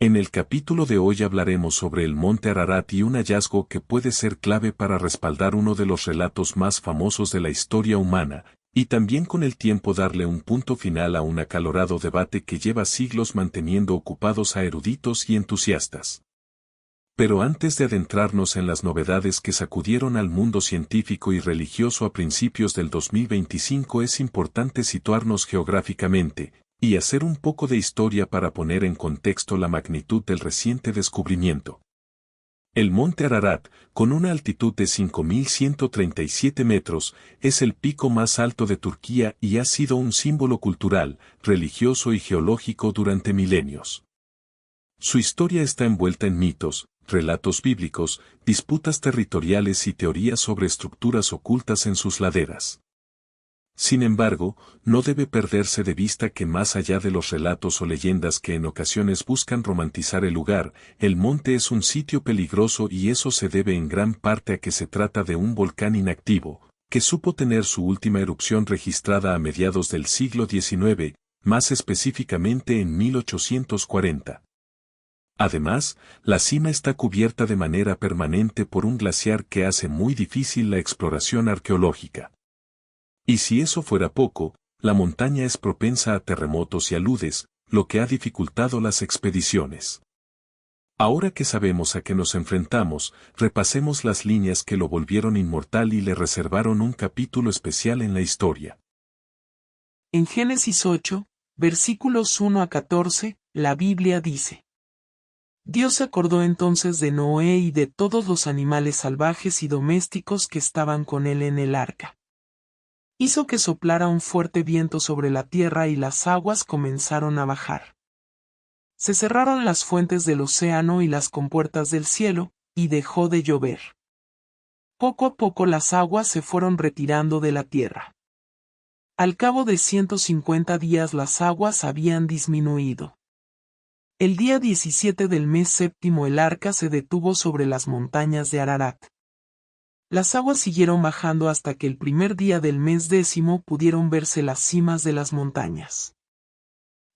En el capítulo de hoy hablaremos sobre el monte Ararat y un hallazgo que puede ser clave para respaldar uno de los relatos más famosos de la historia humana, y también con el tiempo darle un punto final a un acalorado debate que lleva siglos manteniendo ocupados a eruditos y entusiastas. Pero antes de adentrarnos en las novedades que sacudieron al mundo científico y religioso a principios del 2025, es importante situarnos geográficamente y hacer un poco de historia para poner en contexto la magnitud del reciente descubrimiento. El monte Ararat, con una altitud de 5.137 metros, es el pico más alto de Turquía y ha sido un símbolo cultural, religioso y geológico durante milenios. Su historia está envuelta en mitos, relatos bíblicos, disputas territoriales y teorías sobre estructuras ocultas en sus laderas. Sin embargo, no debe perderse de vista que más allá de los relatos o leyendas que en ocasiones buscan romantizar el lugar, el monte es un sitio peligroso y eso se debe en gran parte a que se trata de un volcán inactivo, que supo tener su última erupción registrada a mediados del siglo XIX, más específicamente en 1840. Además, la cima está cubierta de manera permanente por un glaciar que hace muy difícil la exploración arqueológica. Y si eso fuera poco, la montaña es propensa a terremotos y aludes, lo que ha dificultado las expediciones. Ahora que sabemos a qué nos enfrentamos, repasemos las líneas que lo volvieron inmortal y le reservaron un capítulo especial en la historia. En Génesis 8, versículos 1 a 14, la Biblia dice: Dios se acordó entonces de Noé y de todos los animales salvajes y domésticos que estaban con él en el arca. Hizo que soplara un fuerte viento sobre la tierra y las aguas comenzaron a bajar. Se cerraron las fuentes del océano y las compuertas del cielo, y dejó de llover. Poco a poco las aguas se fueron retirando de la tierra. Al cabo de 150 días las aguas habían disminuido. El día 17 del mes séptimo el arca se detuvo sobre las montañas de Ararat. Las aguas siguieron bajando hasta que el primer día del mes décimo pudieron verse las cimas de las montañas.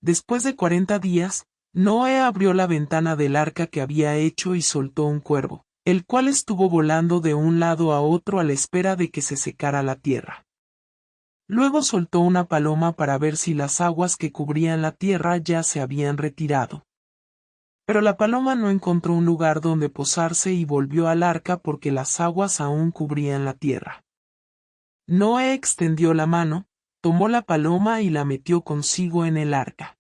Después de 40 días, Noé abrió la ventana del arca que había hecho y soltó un cuervo, el cual estuvo volando de un lado a otro a la espera de que se secara la tierra. Luego soltó una paloma para ver si las aguas que cubrían la tierra ya se habían retirado. Pero la paloma no encontró un lugar donde posarse y volvió al arca porque las aguas aún cubrían la tierra. Noé extendió la mano, tomó la paloma y la metió consigo en el arca.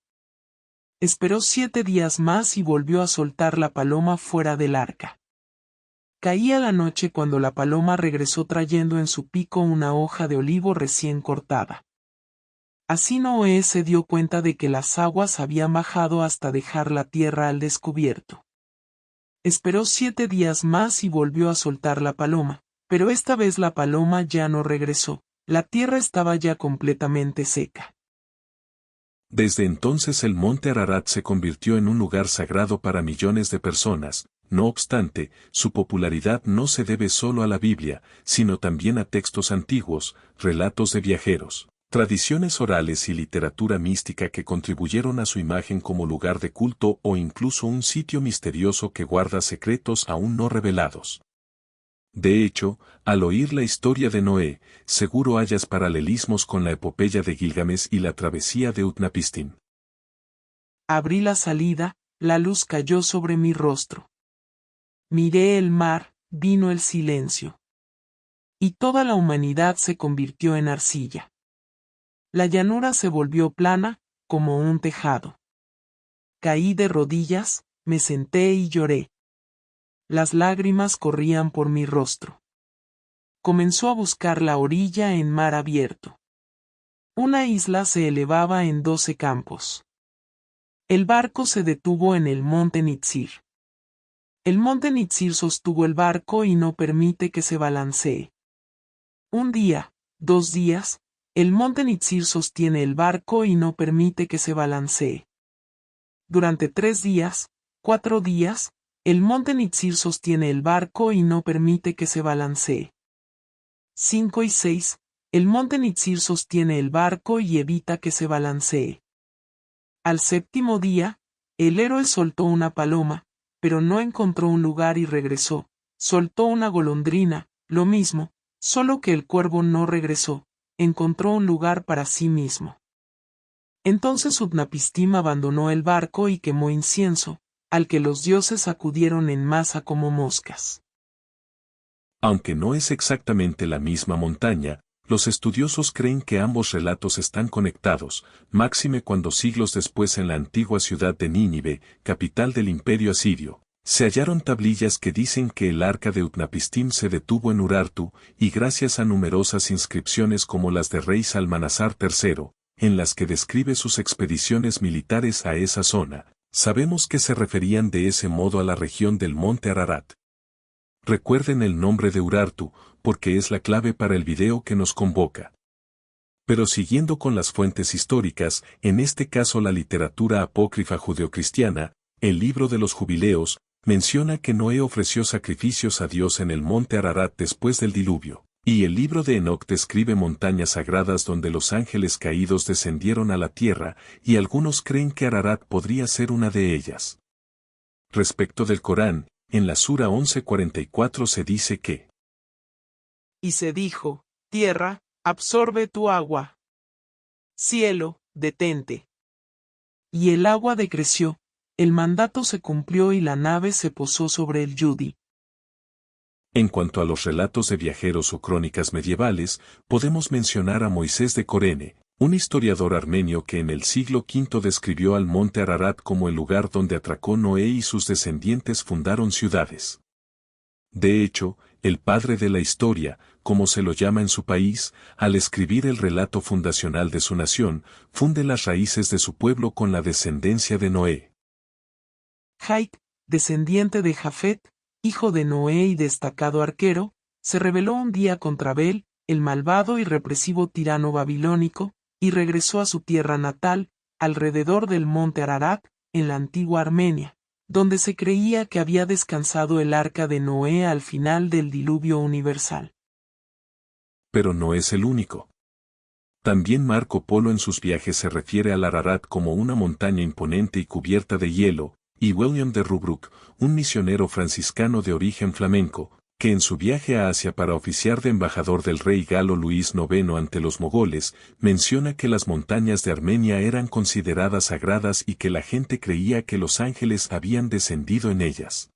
Esperó 7 días más y volvió a soltar la paloma fuera del arca. Caía la noche cuando la paloma regresó trayendo en su pico una hoja de olivo recién cortada. Así Noé se dio cuenta de que las aguas habían bajado hasta dejar la tierra al descubierto. Esperó 7 días más y volvió a soltar la paloma, pero esta vez la paloma ya no regresó, la tierra estaba ya completamente seca. Desde entonces el monte Ararat se convirtió en un lugar sagrado para millones de personas. No obstante, su popularidad no se debe solo a la Biblia, sino también a textos antiguos, relatos de viajeros, tradiciones orales y literatura mística que contribuyeron a su imagen como lugar de culto o incluso un sitio misterioso que guarda secretos aún no revelados. De hecho, al oír la historia de Noé, seguro hallas paralelismos con la epopeya de Gilgamesh y la travesía de Utnapishtim. Abrí la salida, la luz cayó sobre mi rostro. Miré el mar, vino el silencio. Y toda la humanidad se convirtió en arcilla. La llanura se volvió plana, como un tejado. Caí de rodillas, me senté y lloré. Las lágrimas corrían por mi rostro. Comenzó a buscar la orilla en mar abierto. Una isla se elevaba en 12 campos. El barco se detuvo en el monte Nitzir. El monte Nitzir sostuvo el barco y no permite que se balancee. Un día, 2 días, el monte Nitzir sostiene el barco y no permite que se balancee. Durante 3 días, 4 días, el monte Nitzir sostiene el barco y no permite que se balancee. 5 y 6, el monte Nitzir sostiene el barco y evita que se balancee. Al séptimo día, El héroe soltó una paloma, pero no encontró un lugar y regresó. Soltó una golondrina, lo mismo, solo que el cuervo no regresó, encontró un lugar para sí mismo. Entonces Utnapishtim abandonó el barco y quemó incienso, al que los dioses acudieron en masa como moscas. Aunque no es exactamente la misma montaña, los estudiosos creen que ambos relatos están conectados, máxime cuando siglos después en la antigua ciudad de Nínive, capital del imperio asirio, se hallaron tablillas que dicen que el arca de Utnapishtim se detuvo en Urartu, y gracias a numerosas inscripciones como las de rey Salmanasar III, en las que describe sus expediciones militares a esa zona, sabemos que se referían de ese modo a la región del monte Ararat. Recuerden el nombre de Urartu, porque es la clave para el video que nos convoca. Pero siguiendo con las fuentes históricas, en este caso la literatura apócrifa judeocristiana, el libro de los Jubileos, menciona que Noé ofreció sacrificios a Dios en el monte Ararat después del diluvio, y el libro de Enoc describe montañas sagradas donde los ángeles caídos descendieron a la tierra, y algunos creen que Ararat podría ser una de ellas. Respecto del Corán, en la Sura 11:44 se dice que Y se dijo, tierra, absorbe tu agua. Cielo, detente. Y el agua decreció, el mandato se cumplió y la nave se posó sobre el Yudi. En cuanto a los relatos de viajeros o crónicas medievales, podemos mencionar a Moisés de Corene, un historiador armenio que en el siglo V describió al monte Ararat como el lugar donde atracó Noé y sus descendientes fundaron ciudades. De hecho, el padre de la historia, como se lo llama en su país, al escribir el relato fundacional de su nación, funde las raíces de su pueblo con la descendencia de Noé. Haik, descendiente de Jafet, hijo de Noé y destacado arquero, se rebeló un día contra Bel, el malvado y represivo tirano babilónico, y regresó a su tierra natal, alrededor del monte Ararat, en la antigua Armenia, donde se creía que había descansado el arca de Noé al final del diluvio universal. Pero no es el único. También Marco Polo en sus viajes se refiere al Ararat como una montaña imponente y cubierta de hielo, y William de Rubruck, un misionero franciscano de origen flamenco, que en su viaje a Asia para oficiar de embajador del rey galo Luis IX ante los mogoles, menciona que las montañas de Armenia eran consideradas sagradas y que la gente creía que los ángeles habían descendido en ellas.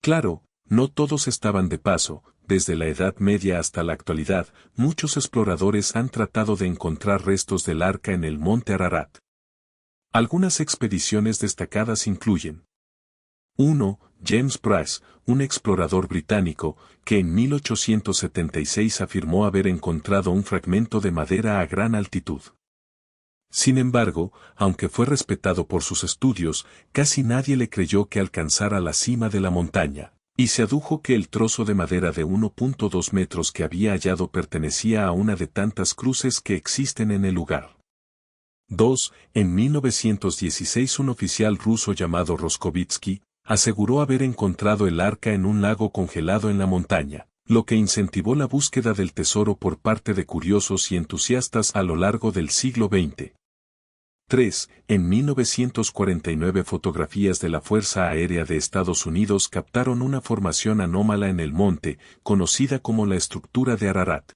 Claro, no todos estaban de paso, desde la Edad Media hasta la actualidad, muchos exploradores han tratado de encontrar restos del arca en el monte Ararat. Algunas expediciones destacadas incluyen 1. James Price, un explorador británico, que en 1876 afirmó haber encontrado un fragmento de madera a gran altitud. Sin embargo, aunque fue respetado por sus estudios, casi nadie le creyó que alcanzara la cima de la montaña, y se adujo que el trozo de madera de 1.2 metros que había hallado pertenecía a una de tantas cruces que existen en el lugar. 2. En 1916 un oficial ruso llamado Roskovitsky aseguró haber encontrado el arca en un lago congelado en la montaña, lo que incentivó la búsqueda del tesoro por parte de curiosos y entusiastas a lo largo del siglo XX. 3. En 1949 fotografías de la Fuerza Aérea de Estados Unidos captaron una formación anómala en el monte, conocida como la estructura de Ararat.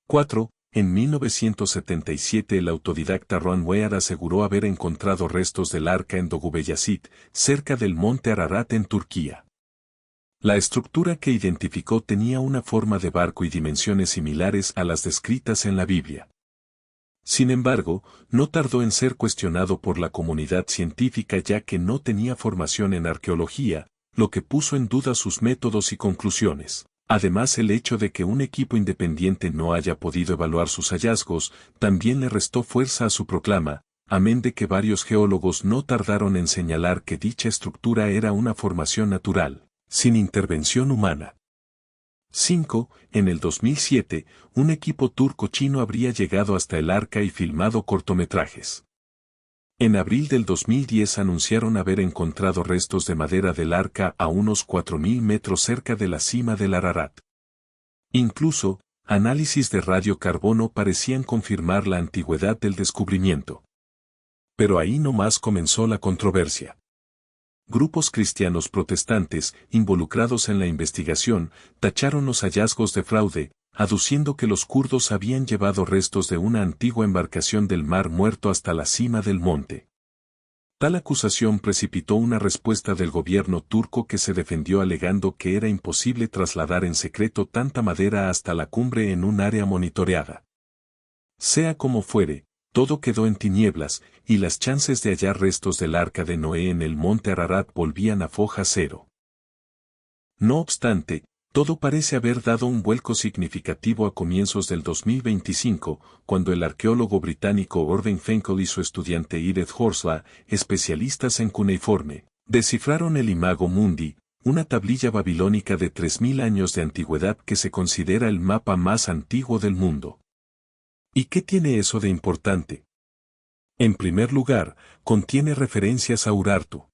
4. En 1977 el autodidacta Ron Weir aseguró haber encontrado restos del arca en Doğubeyazıt, cerca del monte Ararat en Turquía. La estructura que identificó tenía una forma de barco y dimensiones similares a las descritas en la Biblia. Sin embargo, no tardó en ser cuestionado por la comunidad científica ya que no tenía formación en arqueología, lo que puso en duda sus métodos y conclusiones. Además, el hecho de que un equipo independiente no haya podido evaluar sus hallazgos, también le restó fuerza a su proclama, amén de que varios geólogos no tardaron en señalar que dicha estructura era una formación natural, sin intervención humana. 5. En el 2007, un equipo turco-chino habría llegado hasta el arca y filmado cortometrajes. En abril del 2010 anunciaron haber encontrado restos de madera del arca a unos 4.000 metros cerca de la cima del Ararat. Incluso, análisis de radiocarbono parecían confirmar la antigüedad del descubrimiento. Pero ahí nomás comenzó la controversia. Grupos cristianos protestantes, involucrados en la investigación, tacharon los hallazgos de fraude, aduciendo que los kurdos habían llevado restos de una antigua embarcación del Mar Muerto hasta la cima del monte. Tal acusación precipitó una respuesta del gobierno turco que se defendió alegando que era imposible trasladar en secreto tanta madera hasta la cumbre en un área monitoreada. Sea como fuere, todo quedó en tinieblas, y las chances de hallar restos del Arca de Noé en el monte Ararat volvían a foja cero. No obstante, todo parece haber dado un vuelco significativo a comienzos del 2025, cuando el arqueólogo británico Orvin Fenkel y su estudiante Edith Horsley, especialistas en cuneiforme, descifraron el Imago Mundi, una tablilla babilónica de 3000 años de antigüedad que se considera el mapa más antiguo del mundo. ¿Y qué tiene eso de importante? En primer lugar, contiene referencias a Urartu.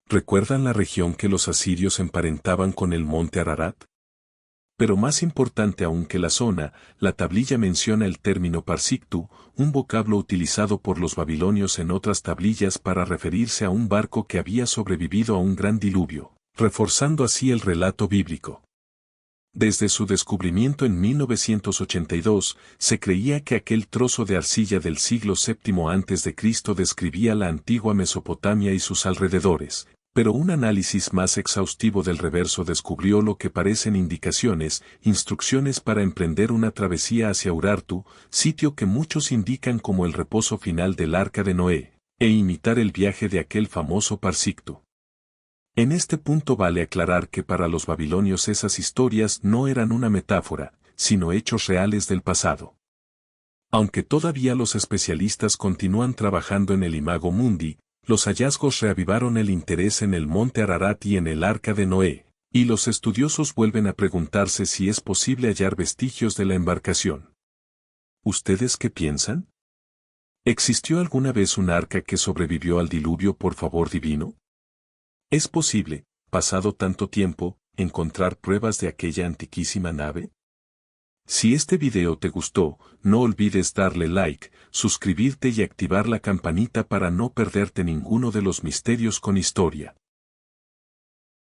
¿Recuerdan la región que los asirios emparentaban con el monte Ararat? Pero más importante aún que la zona, la tablilla menciona el término Parsiktu, un vocablo utilizado por los babilonios en otras tablillas para referirse a un barco que había sobrevivido a un gran diluvio, reforzando así el relato bíblico. Desde su descubrimiento en 1982, se creía que aquel trozo de arcilla del siglo VII a.C. describía la antigua Mesopotamia y sus alrededores, pero un análisis más exhaustivo del reverso descubrió lo que parecen instrucciones para emprender una travesía hacia Urartu, sitio que muchos indican como el reposo final del Arca de Noé, e imitar el viaje de aquel famoso Parsiktu. En este punto vale aclarar que para los babilonios esas historias no eran una metáfora, sino hechos reales del pasado. Aunque todavía los especialistas continúan trabajando en el Imago Mundi, los hallazgos reavivaron el interés en el monte Ararat y en el Arca de Noé, y los estudiosos vuelven a preguntarse si es posible hallar vestigios de la embarcación. ¿Ustedes qué piensan? ¿Existió alguna vez un arca que sobrevivió al diluvio por favor divino? ¿Es posible, pasado tanto tiempo, encontrar pruebas de aquella antiquísima nave? Si este video te gustó, no olvides darle like, suscribirte y activar la campanita para no perderte ninguno de los misterios con historia.